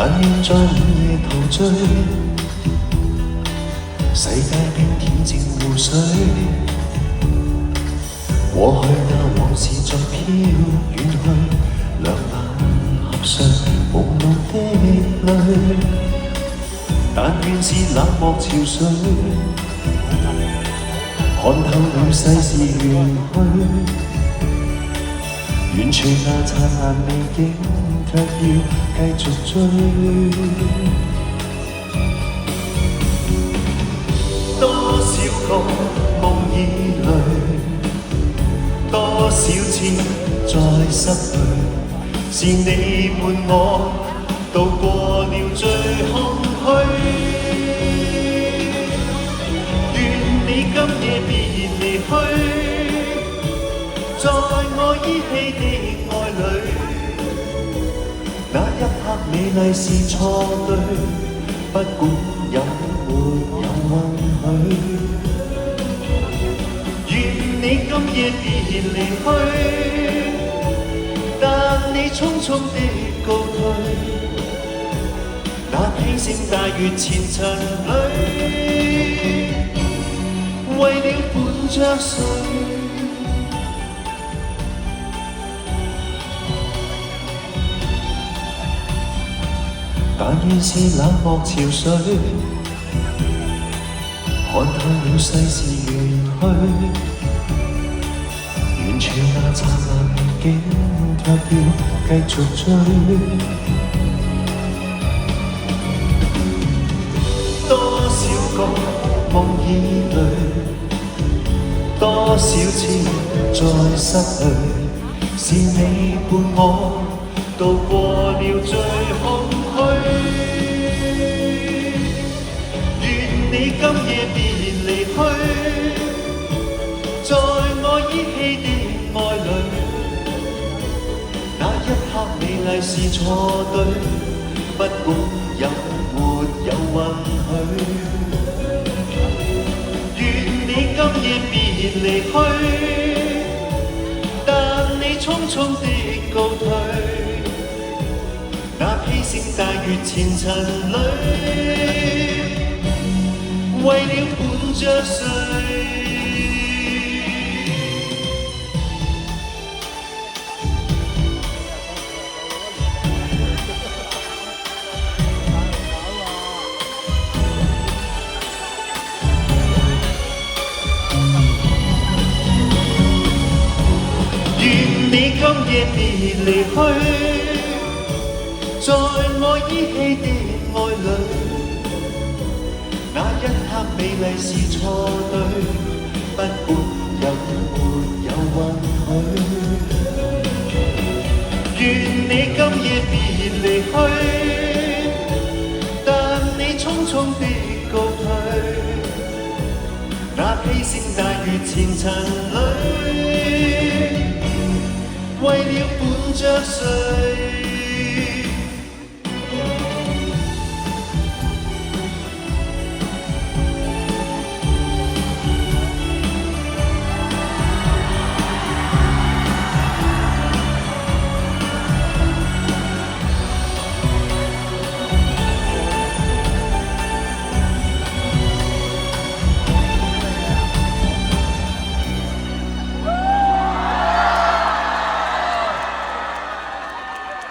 但願在午夜陶醉，世界並恬靜湖水，過去那往事在飄遠去，兩眼合上朦朧的淚，但願是冷漠潮水，看透了世事緣去，遠處那燦爛美景卻要繼續追。多少個夢已累，多少次再失去，是你伴我渡過了最空虛。願你今夜別離去，在我依稀的愛侶，那一刻美麗是錯對，不管有沒有允許。願你今夜別離去，但你匆匆的告退，那披星戴月前塵裏，為了伴着誰？但願是冷漠潮水，看透了世事緣去，遠處那燦爛美景卻要繼續追。多少個夢已累，多少次再失去，是你伴我渡過了最空虛。願你今夜別離去，在我依稀的愛侶，那一刻美麗是錯對，不管有沒有允許。願你今夜別離去，但你匆匆的告退，那披星戴月前塵裏，為了伴着誰？願你今夜別離去，在我依稀的愛侶，那一刻美麗是錯對，不管有沒有允許。願你今夜別離去，但你匆匆的告退，那披星戴月前塵裏，為了伴着誰？